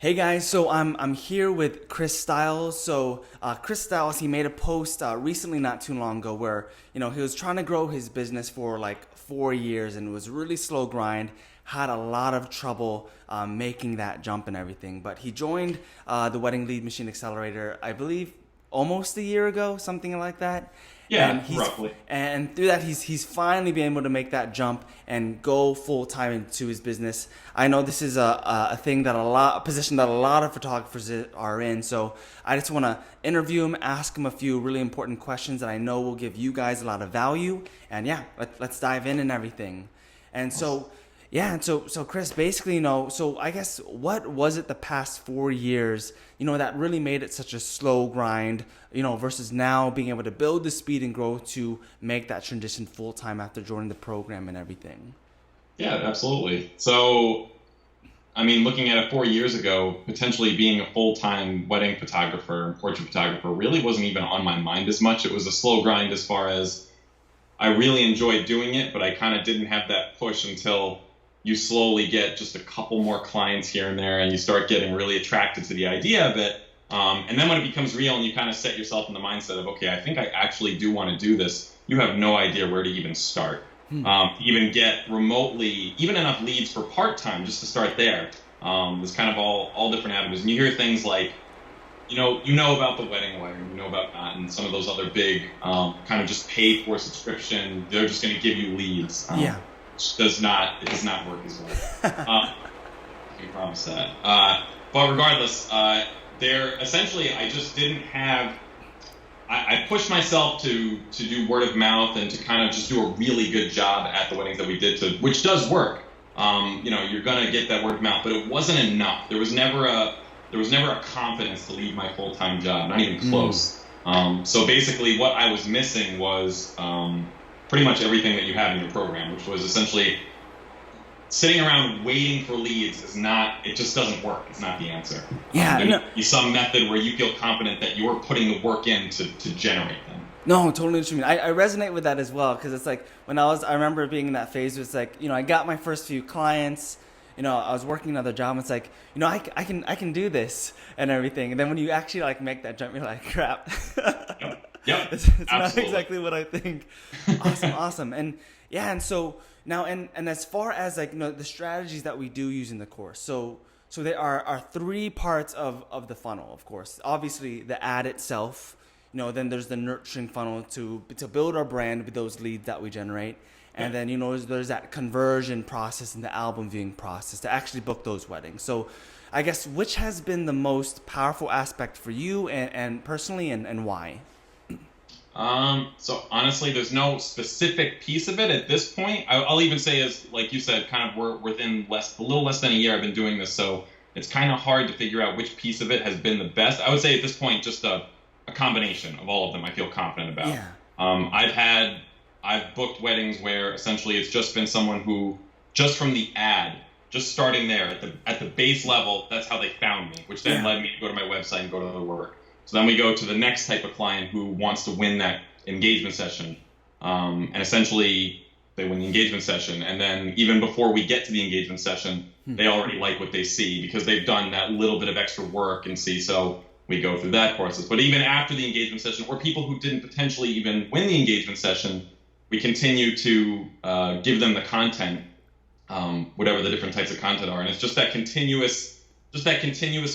Hey guys, so I'm here with Chris Styles. Chris Styles, he made a post recently, not too long ago, where he was trying to grow his business for like 4 years, and it was really slow grind. Had a lot of trouble making that jump and everything. But he joined the Wedding Lead Machine Accelerator, I believe, almost a year ago, something like that. Yeah, roughly. And through that, he's finally been able to make that jump and go full time into his business. I know this is a thing that a position that a lot of photographers are in. So I just want to interview him, ask him a few really important questions that I know will give you guys a lot of value. And yeah, let's dive in and everything. And so. Yeah, and so Chris, basically, so I guess what was it the past 4 years, that really made it such a slow grind, versus now being able to build the speed and growth to make that transition full time after joining the program and everything? Yeah, absolutely. So, I mean, looking at it 4 years ago, potentially being a full-time wedding photographer and portrait photographer really wasn't even on my mind as much. It was a slow grind as far as I really enjoyed doing it, but I kind of didn't have that push until you slowly get just a couple more clients here and there, and you start getting really attracted to the idea of it. And then when it becomes real and you kind of set yourself in the mindset of, okay, I think I actually do want to do this, you have no idea where to even start. Even get remotely, even enough leads for part-time just to start there. There's kind of all different avenues. And you hear things like, you know about the wedding wire, you know about that, and some of those other big kind of just pay for subscription, they're just going to give you leads. Yeah. It does not work as well. I can promise that. But regardless, essentially, I just didn't have. I pushed myself to do word of mouth and to kind of just do a really good job at the weddings that we did, which does work. You're gonna get that word of mouth, but it wasn't enough. There was never a confidence to leave my full-time job, not even close. So basically, what I was missing was. Pretty much everything that you have in your program, which was essentially sitting around waiting for leads it just doesn't work. It's not the answer. Yeah. There needs to be some method where you feel confident that you're putting the work in to generate them. No, totally what you mean. I resonate with that as well, because it's like I remember being in that phase where it's like, I got my first few clients, I was working another job, and it's like, I can do this and everything. And then when you actually like make that jump, you're like, crap. Yep. It's not exactly what I think. Awesome. And yeah, and so now, and as far as like, the strategies that we do use in the course. So there are three parts of the funnel, of course. Obviously the ad itself, then there's the nurturing funnel to build our brand with those leads that we generate. And then, there's that conversion process and the album viewing process to actually book those weddings. So I guess which has been the most powerful aspect for you and personally, and why? So honestly, there's no specific piece of it at this point. I'll even say, as like you said, kind of we're within a little less than a year I've been doing this, so it's kind of hard to figure out which piece of it has been the best. I would say at this point, just a combination of all of them I feel confident about. Yeah. I've booked weddings where essentially it's just been someone who, just from the ad, just starting there at the base level, that's how they found me, which then led me to go to my website and go to the work. So then we go to the next type of client who wants to win that engagement session. And essentially, they win the engagement session. And then even before we get to the engagement session, they already like what they see because they've done that little bit of extra work and see. So we go through that process. But even after the engagement session, or people who didn't potentially even win the engagement session, we continue to give them the content, whatever the different types of content are. And it's just that continuous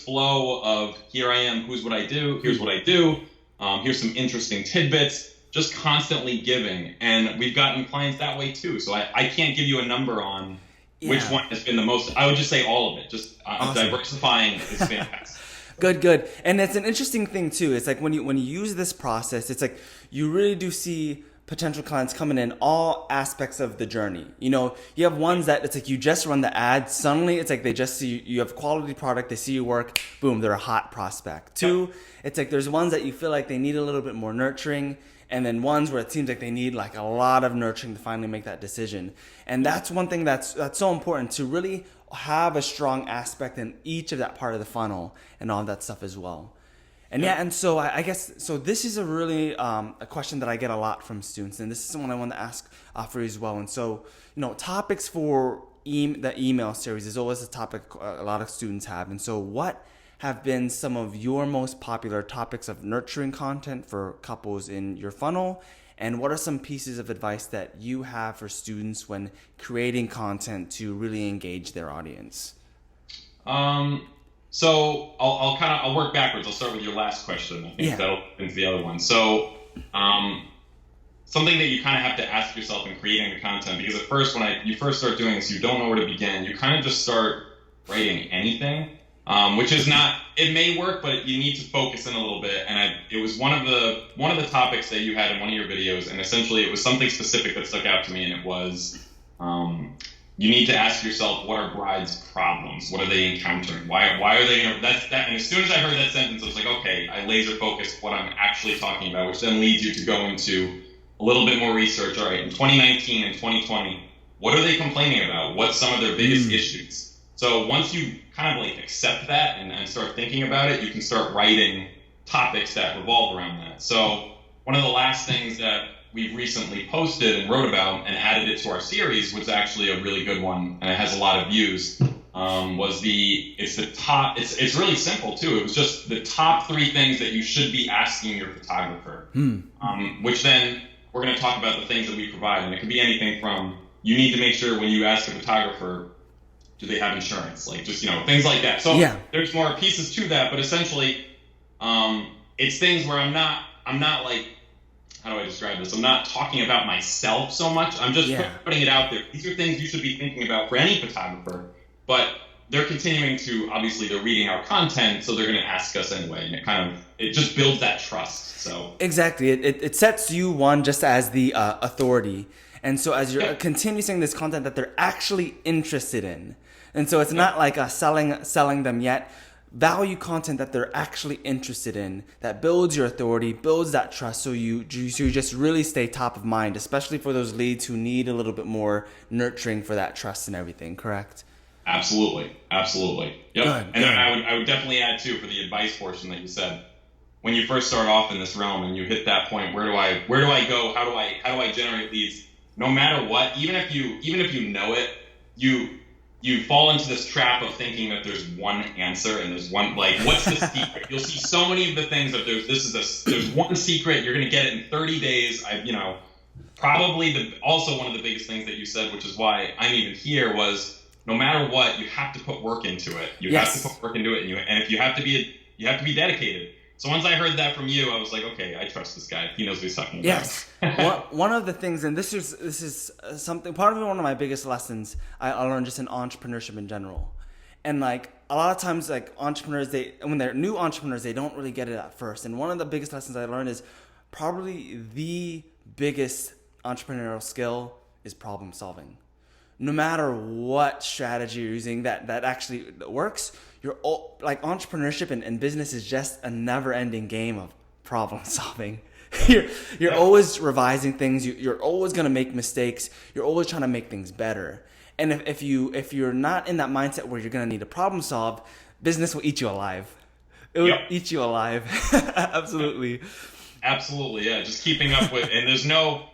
flow of, here I am, here's what I do, here's some interesting tidbits, just constantly giving. And we've gotten clients that way too. So I can't give you a number on which one has been the most. I would just say all of it. Just awesome. Diversifying is fantastic. Good. And it's an interesting thing too. It's like when you use this process, it's like you really do see potential clients coming in all aspects of the journey. You have ones that it's like you just run the ad, suddenly it's like they just see you have quality product, they see your work, boom, they're a hot prospect. Two, it's like there's ones that you feel like they need a little bit more nurturing, and then ones where it seems like they need like a lot of nurturing to finally make that decision. And that's one thing that's so important, to really have a strong aspect in each of that part of the funnel and all that stuff as well. And and so I guess, so this is a really a question that I get a lot from students, and this is someone I want to ask for you as well. And so, topics for the email series is always a topic a lot of students have. And so what have been some of your most popular topics of nurturing content for couples in your funnel? And what are some pieces of advice that you have for students when creating content to really engage their audience? So I'll work backwards. I'll start with your last question. I think that'll into the other one. So, something that you kind of have to ask yourself in creating the content, because at first, when you first start doing this, you don't know where to begin. You kind of just start writing anything, which is not. It may work, but you need to focus in a little bit. And it was one of the topics that you had in one of your videos, and essentially it was something specific that stuck out to me, and it was. You need to ask yourself, what are brides' problems? What are they encountering? Why are they gonna, that's that? And as soon as I heard that sentence, I was like, okay, I laser focused what I'm actually talking about, which then leads you to go into a little bit more research. All right, in 2019 and 2020, what are they complaining about? What's some of their biggest issues? So once you kind of like accept that and start thinking about it, you can start writing topics that revolve around that. So one of the last things that we've recently posted and wrote about and added it to our series, was actually a really good one, and it has a lot of views. It's really simple too. It was just the top 3 things that you should be asking your photographer. Which then we're going to talk about the things that we provide, and it could be anything from, you need to make sure when you ask a photographer, do they have insurance? Like just, things like that. So there's more pieces to that, but essentially, it's things where I'm not like, how do I describe this? I'm not talking about myself so much. I'm just putting it out there. These are things you should be thinking about for any photographer, but they're continuing to, obviously they're reading our content, so they're going to ask us anyway. And it just builds that trust. So exactly. It sets you just as the authority. And so as you're continuing this content that they're actually interested in. And so it's not like selling them yet. Value content that they're actually interested in, that builds your authority, builds that trust, so you just really stay top of mind, especially for those leads who need a little bit more nurturing for that trust and everything, correct? Absolutely. Yep. Good. And then I would definitely add too, for the advice portion that you said, when you first start off in this realm and you hit that point, where do I go? How do I generate leads? No matter what, even if you know it, you fall into this trap of thinking that there's one answer and there's one, like, what's the secret? You'll see so many of the things that there's one secret, you're going to get it in 30 days. Probably also one of the biggest things that you said, which is why I'm even here, was no matter what, you have to put work into it. You have to put work into it, and if you have to be dedicated. So once I heard that from you, I was like, okay, I trust this guy. He knows what he's talking about. Yes. One of the things, and this is something, one of my biggest lessons I learned just in entrepreneurship in general. And like a lot of times, like entrepreneurs, when they're new entrepreneurs, they don't really get it at first. And one of the biggest lessons I learned is probably the biggest entrepreneurial skill is problem solving. No matter what strategy you're using that actually works, like entrepreneurship and business is just a never-ending game of problem solving. You're always revising things. You're always going to make mistakes. You're always trying to make things better. And if you're not in that mindset where you're going to need to problem solve, business will eat you alive. It will eat you alive. Absolutely. Absolutely. Yeah. Just keeping up with, and there's no.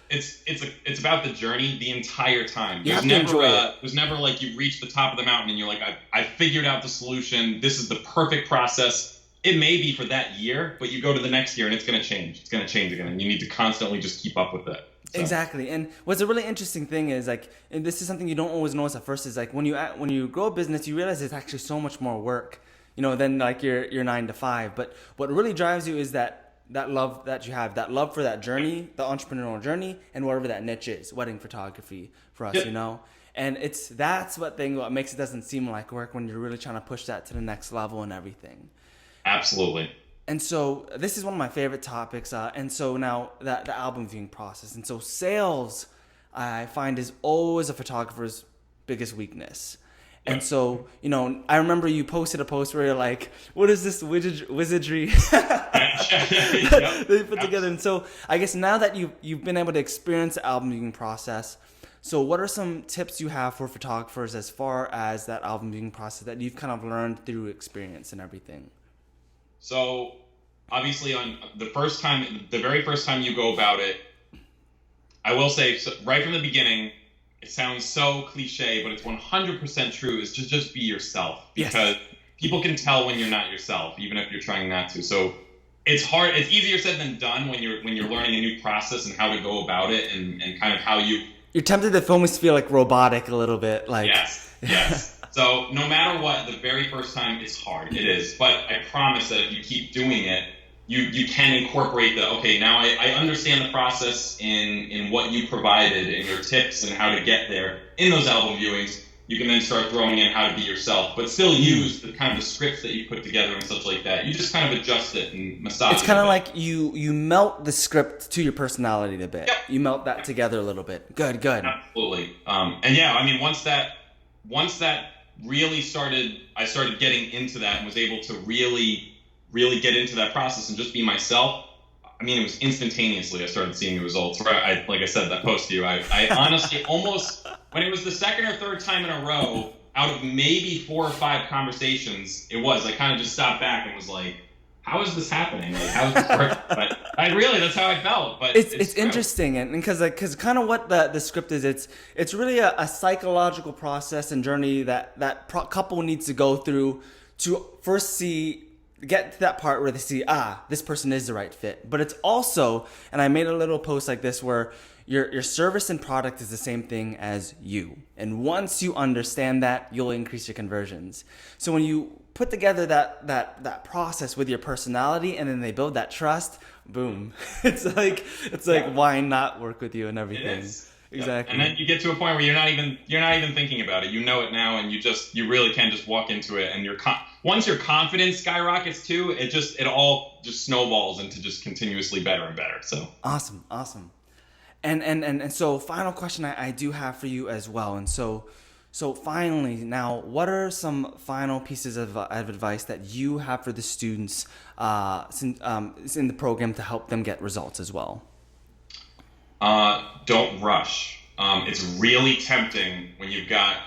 It's about the journey the entire time. There's never like you reach the top of the mountain and you're like, I figured out the solution. This is the perfect process. It may be for that year, but you go to the next year and it's going to change. It's going to change again, and you need to constantly just keep up with it. So. Exactly. And what's a really interesting thing is like, and this is something you don't always notice at first, is like when you grow a business, you realize it's actually so much more work, than like your 9 to 5. But what really drives you is that love that you have, that love for that journey, the entrepreneurial journey, and whatever that niche is, wedding photography for us, And that's what makes it doesn't seem like work when you're really trying to push that to the next level and everything. Absolutely. And so this is one of my favorite topics. And so now the album viewing process. And so sales, I find, is always a photographer's biggest weakness. And so, I remember you posted a post where you're like, what is this wizardry they put together? And so I guess now that you've been able to experience the album viewing process, so what are some tips you have for photographers as far as that album viewing process that you've kind of learned through experience and everything? So obviously on the very first time you go about it, I will say, right from the beginning, it sounds so cliche, but it's 100% true, is to just be yourself. Yes. Because people can tell when you're not yourself, even if you're trying not to. So it's hard. It's easier said than done when you're learning a new process and how to go about it, and kind of how you're tempted to almost feel like robotic a little bit. Like yes. So no matter what, the very first time it's hard. It is. But I promise that if you keep doing it, you can incorporate okay, now I understand the process in what you provided and your tips and how to get there in those album viewings. You can then start throwing in how to be yourself, but still use the kind of the scripts that you put together and such like that. You just kind of adjust it and massage it. It's kind of like you melt the script to your personality a bit. Yep. You melt that together a little bit. Good. Absolutely. And yeah, I mean, once that really started, I started getting into that and was able to really get into that process and just be myself. I mean, it was instantaneously I started seeing the results. Like I said, that post to you, I honestly almost, when it was the second or third time in a row, out of maybe 4 or 5 conversations, I kind of just stopped back and was like, how is this happening? Like, how is this working? But that's how I felt. But it's interesting, and because kind of what the script is, it's really a psychological process and journey that couple needs to go through to first get to that part where they see, this person is the right fit. But it's also, and I made a little post like this where your service and product is the same thing as you. And once you understand that, you'll increase your conversions. So when you put together that process with your personality and then they build that trust, boom. It's like why not work with you and everything. It is. Exactly. And then you get to a point where you're not even thinking about it. You know it now, and you really can just walk into it, and once your confidence skyrockets too, it all just snowballs into just continuously better and better. So awesome. And so final question I do have for you as well. And so finally, now, what are some final pieces of advice that you have for the students in the program to help them get results as well? Don't rush. It's really tempting when you've got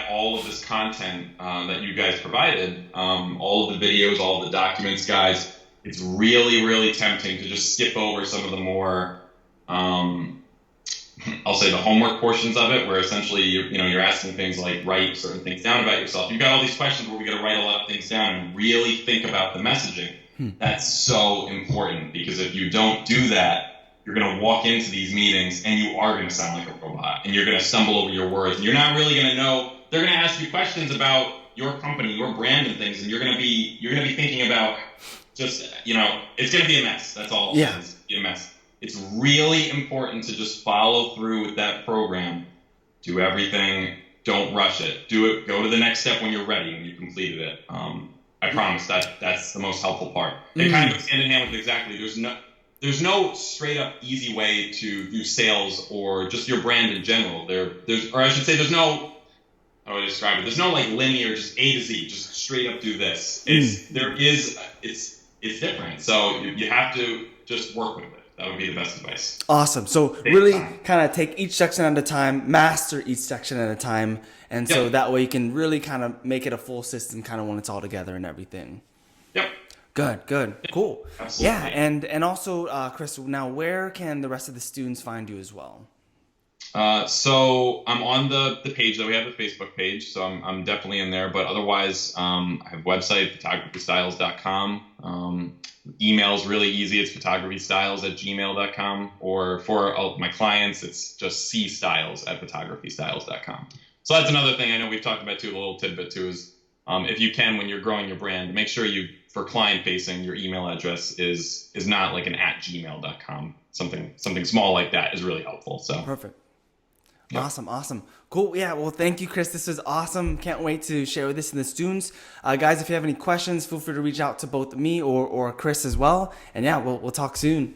all of this content that you guys provided, all of the videos, all of the documents, guys. It's really, really tempting to just skip over some of the more, I'll say, the homework portions of it, where essentially you're asking things like write certain things down about yourself. You've got all these questions where we got to write a lot of things down and really think about the messaging. That's so important, because if you don't do that, you're going to walk into these meetings and you are going to sound like a robot, and you're going to stumble over your words, and you're not really going to know. They're going to ask you questions about your company, your brand, and things, and you're going to be thinking about just, it's going to be a mess. That's all. Yeah. It's going to be a mess. It's really important to just follow through with that program. Do everything. Don't rush it. Do it. Go to the next step when you're ready, when you completed it. I promise that's the most helpful part. It kind of goes hand in hand with exactly. There's no straight up easy way to do sales or just your brand in general. There's no, how do I describe it? There's no like linear, just A to Z, just straight up do this. It's different. So you have to just work with it. That would be the best advice. Awesome. So really kind of take each section at a time, master each section at a time. And so that way you can really kind of make it a full system kind of when it's all together and everything. Yep. Good. Cool. Absolutely. Yeah. And also, Chris, now where can the rest of the students find you as well? So I'm on the page that we have, the Facebook page. So I'm definitely in there, but otherwise, I have a website, photographystyles.com. Email's really easy. It's photographystyles@gmail.com, or for my clients, it's just cstyles@photographystyles.com. So that's another thing I know we've talked about too, a little tidbit too, is if you can, when you're growing your brand, make sure for client facing, your email address is not like an @gmail.com. Something small like that is really helpful. So perfect. Yep. Awesome. Cool. Yeah. Well, thank you, Chris. This was awesome. Can't wait to share with this and the students. Guys, if you have any questions, feel free to reach out to both me or Chris as well. And yeah, we'll talk soon.